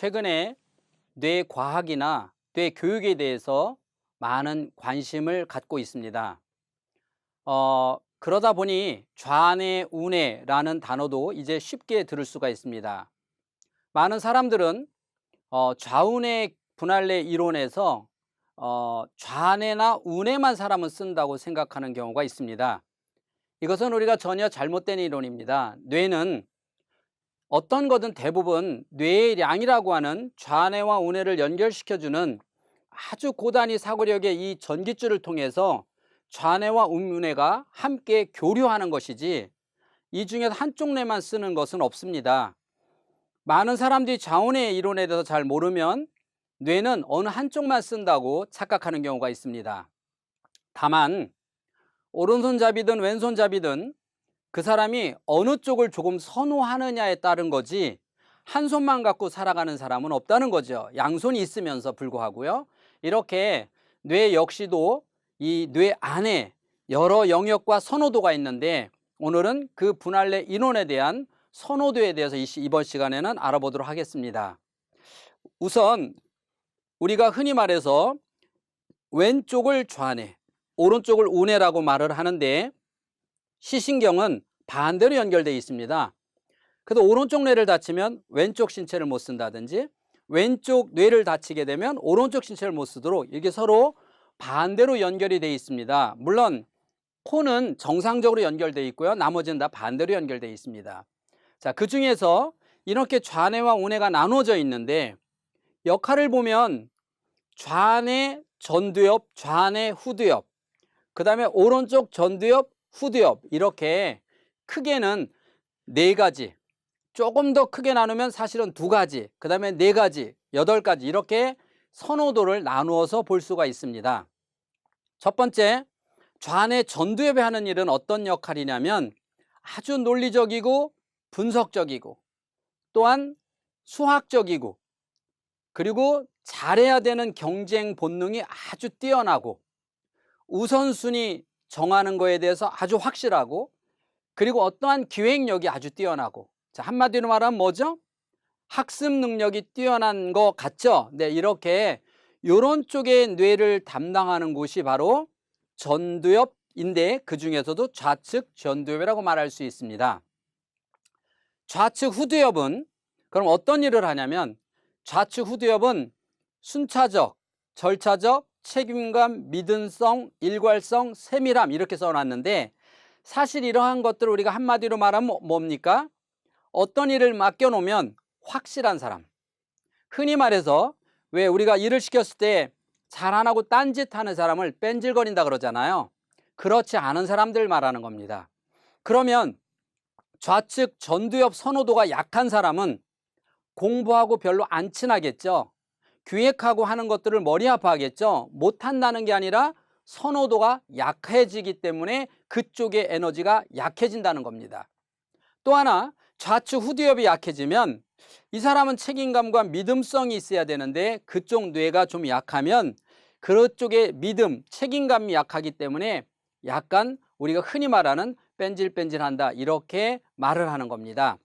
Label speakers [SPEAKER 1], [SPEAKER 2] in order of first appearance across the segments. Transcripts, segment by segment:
[SPEAKER 1] 최근에 뇌과학이나 뇌교육에 대해서 많은 관심을 갖고 있습니다. 그러다 보니 좌뇌, 우뇌라는 단어도 이제 쉽게 들을 수가 있습니다. 많은 사람들은 좌우뇌 분할뇌 이론에서 좌뇌나 우뇌만 사람은 쓴다고 생각하는 경우가 있습니다. 이것은 우리가 전혀 잘못된 이론입니다. 뇌는 어떤 거든 대부분 뇌량이라고 하는 좌뇌와 우뇌를 연결시켜주는 아주 고단위 사고력의 이 전깃줄을 통해서 좌뇌와 우뇌가 함께 교류하는 것이지 이 중에서 한쪽 뇌만 쓰는 것은 없습니다. 많은 사람들이 좌우뇌 이론에 대해서 잘 모르면 뇌는 어느 한쪽만 쓴다고 착각하는 경우가 있습니다. 다만 오른손잡이든 왼손잡이든 그 사람이 어느 쪽을 조금 선호하느냐에 따른 거지 한 손만 갖고 살아가는 사람은 없다는 거죠. 양손이 있으면서 불구하고요. 이렇게 뇌 역시도 이 뇌 안에 여러 영역과 선호도가 있는데 오늘은 그 분할뇌 이론에 대한 선호도에 대해서 이번 시간에는 알아보도록 하겠습니다. 우선 우리가 흔히 말해서 왼쪽을 좌뇌, 오른쪽을 우뇌라고 말을 하는데 시신경은 반대로 연결되어 있습니다. 그래서 오른쪽 뇌를 다치면 왼쪽 신체를 못 쓴다든지 왼쪽 뇌를 다치게 되면 오른쪽 신체를 못 쓰도록 이게 서로 반대로 연결이 되어 있습니다. 물론 코는 정상적으로 연결되어 있고요. 나머지는 다 반대로 연결되어 있습니다. 자, 그 중에서 이렇게 좌뇌와 우뇌가 나눠져 있는데 역할을 보면 좌뇌 전두엽, 좌뇌 후두엽, 그 다음에 오른쪽 전두엽, 후두엽 이렇게 크게는 4가지, 조금 더 크게 나누면 사실은 2가지, 그 다음에 4가지, 8가지 이렇게 선호도를 나누어서 볼 수가 있습니다. 첫 번째, 좌뇌 전두엽이 하는 일은 어떤 역할이냐면 아주 논리적이고 분석적이고 또한 수학적이고 그리고 잘해야 되는 경쟁 본능이 아주 뛰어나고 우선순위 정하는 거에 대해서 아주 확실하고 그리고 어떠한 기획력이 아주 뛰어나고 자, 한마디로 말하면 뭐죠? 학습 능력이 뛰어난 것 같죠? 네, 이렇게 이런 쪽의 뇌를 담당하는 곳이 바로 전두엽인데 그 중에서도 좌측 전두엽이라고 말할 수 있습니다. 좌측 후두엽은 그럼 어떤 일을 하냐면 좌측 후두엽은 순차적, 절차적, 책임감, 믿음성, 일괄성, 세밀함 이렇게 써놨는데 사실 이러한 것들을 우리가 한마디로 말하면 뭡니까? 어떤 일을 맡겨놓으면 확실한 사람. 흔히 말해서 왜 우리가 일을 시켰을 때 잘 안 하고 딴짓하는 사람을 뺀질거린다 그러잖아요. 그렇지 않은 사람들 말하는 겁니다. 그러면 좌측 전두엽 선호도가 약한 사람은 공부하고 별로 안 친하겠죠. 기획하고 하는 것들을 머리 아파하겠죠. 못한다는 게 아니라 선호도가 약해지기 때문에 그쪽의 에너지가 약해진다는 겁니다. 또 하나 좌측 후두엽이 약해지면 이 사람은 책임감과 믿음성이 있어야 되는데 그쪽 뇌가 좀 약하면 그쪽의 믿음, 책임감이 약하기 때문에 약간 우리가 흔히 말하는 뺀질뺀질한다 이렇게 말을 하는 겁니다.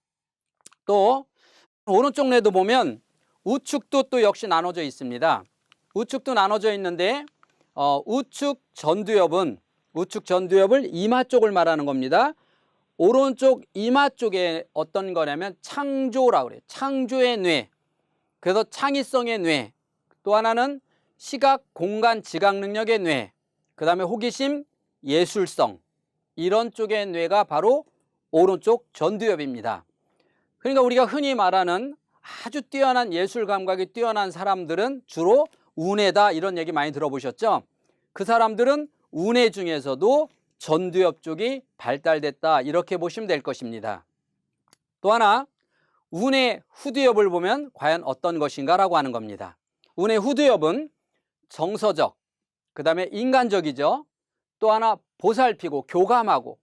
[SPEAKER 1] 또 오른쪽 뇌도 보면 우측도 또 역시 나눠져 있습니다. 우측도 나눠져 있는데 우측 전두엽을 이마 쪽을 말하는 겁니다. 오른쪽 이마 쪽에 어떤 거냐면 창조라고 그래요. 창조의 뇌. 그래서 창의성의 뇌. 또 하나는 시각, 공간, 지각 능력의 뇌. 그 다음에 호기심, 예술성. 이런 쪽의 뇌가 바로 오른쪽 전두엽입니다. 그러니까 우리가 흔히 말하는 아주 뛰어난 예술 감각이 뛰어난 사람들은 주로 우뇌다 이런 얘기 많이 들어보셨죠? 그 사람들은 우뇌 중에서도 전두엽 쪽이 발달됐다 이렇게 보시면 될 것입니다. 또 하나 우뇌 후두엽을 보면 과연 어떤 것인가라고 하는 겁니다. 우뇌 후두엽은 정서적, 그 다음에 인간적이죠. 또 하나 보살피고 교감하고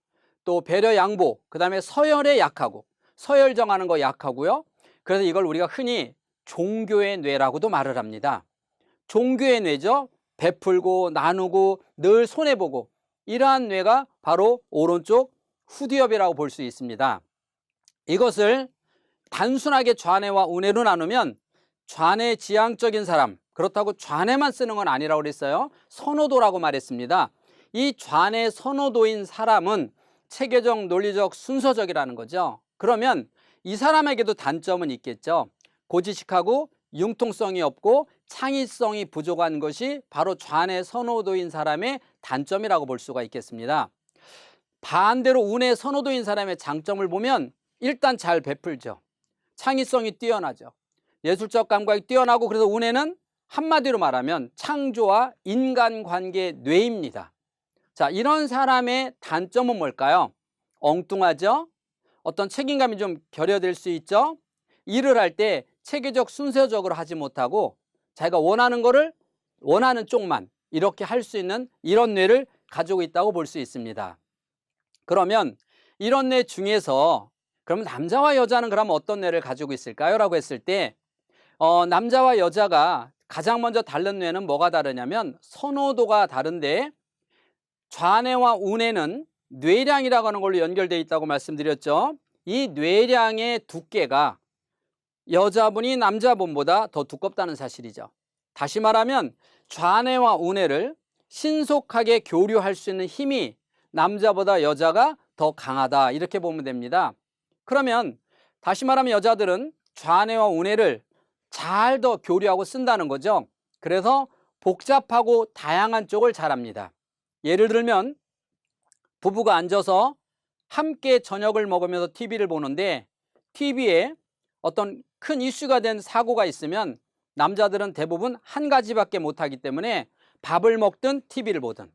[SPEAKER 1] 또 배려 양보, 그 다음에 서열에 약하고 서열 정하는 거 약하고요. 그래서 이걸 우리가 흔히 종교의 뇌라고도 말을 합니다. 종교의 뇌죠. 베풀고 나누고 늘 손해보고 이러한 뇌가 바로 오른쪽 후두엽이라고 볼 수 있습니다. 이것을 단순하게 좌뇌와 우뇌로 나누면 좌뇌 지향적인 사람, 그렇다고 좌뇌만 쓰는 건 아니라고 그랬어요. 선호도라고 말했습니다. 이 좌뇌 선호도인 사람은 체계적, 논리적, 순서적이라는 거죠. 그러면 이 사람에게도 단점은 있겠죠. 고지식하고 융통성이 없고 창의성이 부족한 것이 바로 좌뇌 선호도인 사람의 단점이라고 볼 수가 있겠습니다. 반대로 우뇌 선호도인 사람의 장점을 보면 일단 잘 베풀죠. 창의성이 뛰어나죠. 예술적 감각이 뛰어나고, 그래서 우뇌는 한마디로 말하면 창조와 인간관계 뇌입니다. 자, 이런 사람의 단점은 뭘까요? 엉뚱하죠. 어떤 책임감이 좀 결여될 수 있죠. 일을 할 때 체계적 순서적으로 하지 못하고 자기가 원하는 거를 원하는 쪽만 이렇게 할 수 있는 이런 뇌를 가지고 있다고 볼 수 있습니다. 그러면 이런 뇌 중에서 그럼 남자와 여자는 그럼 어떤 뇌를 가지고 있을까요? 라고 했을 때 남자와 여자가 가장 먼저 다른 뇌는 뭐가 다르냐면 선호도가 다른데, 좌뇌와 우뇌는 뇌량이라고 하는 걸로 연결되어 있다고 말씀드렸죠. 이 뇌량의 두께가 여자분이 남자분보다 더 두껍다는 사실이죠. 다시 말하면 좌뇌와 우뇌를 신속하게 교류할 수 있는 힘이 남자보다 여자가 더 강하다, 이렇게 보면 됩니다. 그러면 다시 말하면 여자들은 좌뇌와 우뇌를 잘 더 교류하고 쓴다는 거죠. 그래서 복잡하고 다양한 쪽을 잘합니다. 예를 들면 부부가 앉아서 함께 저녁을 먹으면서 TV를 보는데 TV에 어떤 큰 이슈가 된 사고가 있으면 남자들은 대부분 한 가지밖에 못하기 때문에 밥을 먹든 TV를 보든,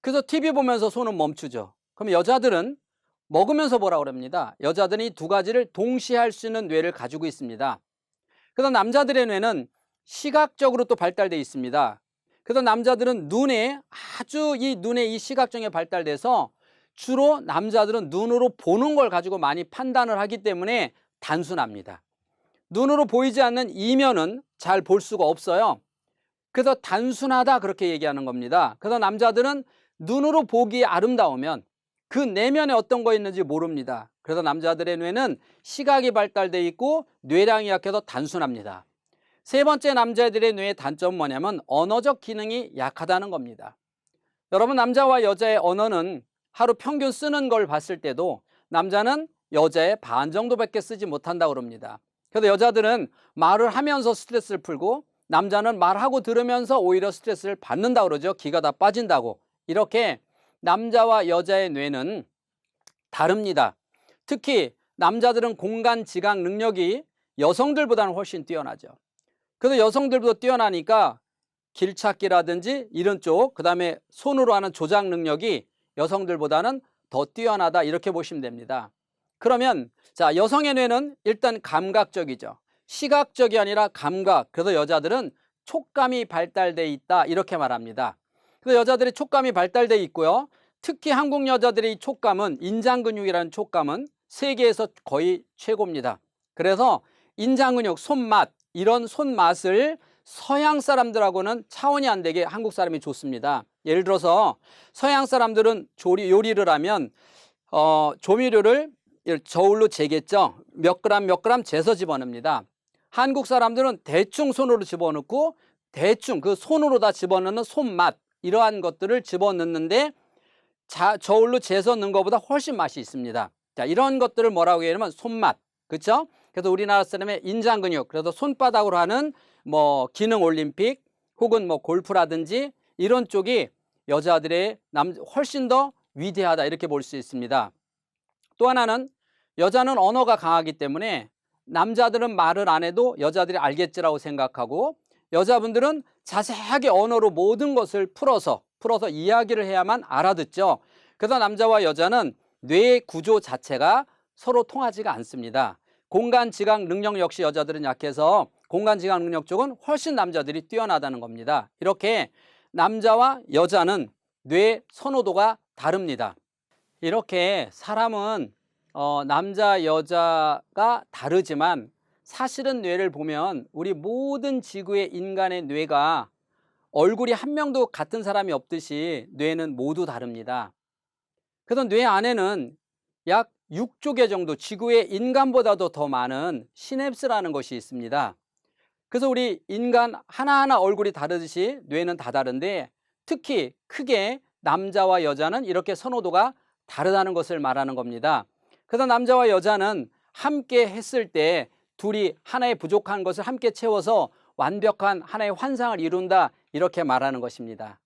[SPEAKER 1] 그래서 TV 보면서 손은 멈추죠. 그럼 여자들은 먹으면서 보라고 합니다. 여자들이 두 가지를 동시에 할 수 있는 뇌를 가지고 있습니다. 그래서 남자들의 뇌는 시각적으로 또 발달되어 있습니다. 그래서 남자들은 눈에 아주 이 눈의 이 시각적인 발달돼서 주로 남자들은 눈으로 보는 걸 가지고 많이 판단을 하기 때문에 단순합니다. 눈으로 보이지 않는 이면은 잘 볼 수가 없어요. 그래서 단순하다, 그렇게 얘기하는 겁니다. 그래서 남자들은 눈으로 보기 아름다우면 그 내면에 어떤 거 있는지 모릅니다. 그래서 남자들의 뇌는 시각이 발달되어 있고 뇌량이 약해서 단순합니다. 세 번째, 남자들의 뇌의 단점은 뭐냐면 언어적 기능이 약하다는 겁니다. 여러분, 남자와 여자의 언어는 하루 평균 쓰는 걸 봤을 때도 남자는 여자의 반 정도밖에 쓰지 못한다고 그럽니다. 그래서 여자들은 말을 하면서 스트레스를 풀고 남자는 말하고 들으면서 오히려 스트레스를 받는다고 그러죠. 기가 다 빠진다고. 이렇게 남자와 여자의 뇌는 다릅니다. 특히 남자들은 공간 지각 능력이 여성들보다는 훨씬 뛰어나죠. 그래서 여성들보다 뛰어나니까 길찾기라든지 이런 쪽, 그 다음에 손으로 하는 조작 능력이 여성들보다는 더 뛰어나다, 이렇게 보시면 됩니다. 그러면 자, 여성의 뇌는 일단 감각적이죠. 시각적이 아니라 감각. 그래서 여자들은 촉감이 발달되어 있다, 이렇게 말합니다. 그래서 여자들이 촉감이 발달되어 있고요. 특히 한국 여자들의 이 촉감은, 인장근육이라는 촉감은 세계에서 거의 최고입니다. 그래서 인장근육, 손맛, 이런 손맛을 서양 사람들하고는 차원이 안 되게 한국 사람이 좋습니다. 예를 들어서 서양 사람들은 요리를 하면 조미료를 저울로 재겠죠. 몇 그램 재서 집어넣습니다. 한국 사람들은 대충 손으로 집어넣고 대충 그 손으로 다 집어넣는 손맛, 이러한 것들을 집어넣는데 저울로 재서 넣는 것보다 훨씬 맛이 있습니다. 자, 이런 것들을 뭐라고 얘기하냐면 손맛, 그렇죠? 그래서 우리나라 사람의 인장근육, 그래서 손바닥으로 하는 뭐 기능 올림픽 혹은 뭐 골프라든지 이런 쪽이 여자들의 훨씬 더 위대하다, 이렇게 볼 수 있습니다. 또 하나는 여자는 언어가 강하기 때문에 남자들은 말을 안 해도 여자들이 알겠지라고 생각하고, 여자분들은 자세하게 언어로 모든 것을 풀어서 이야기를 해야만 알아듣죠. 그래서 남자와 여자는 뇌 구조 자체가 서로 통하지가 않습니다. 공간 지각 능력 역시 여자들은 약해서 공간 지각 능력 쪽은 훨씬 남자들이 뛰어나다는 겁니다. 이렇게 남자와 여자는 뇌 선호도가 다릅니다. 이렇게 사람은 남자 여자가 다르지만 사실은 뇌를 보면 우리 모든 지구의 인간의 뇌가 얼굴이 한 명도 같은 사람이 없듯이 뇌는 모두 다릅니다. 그래서 뇌 안에는 약 6조 개 정도, 지구의 인간보다도 더 많은 시냅스라는 것이 있습니다. 그래서 우리 인간 하나하나 얼굴이 다르듯이 뇌는 다 다른데 특히 크게 남자와 여자는 이렇게 선호도가 다르다는 것을 말하는 겁니다. 그래서 남자와 여자는 함께 했을 때 둘이 하나의 부족한 것을 함께 채워서 완벽한 하나의 환상을 이룬다, 이렇게 말하는 것입니다.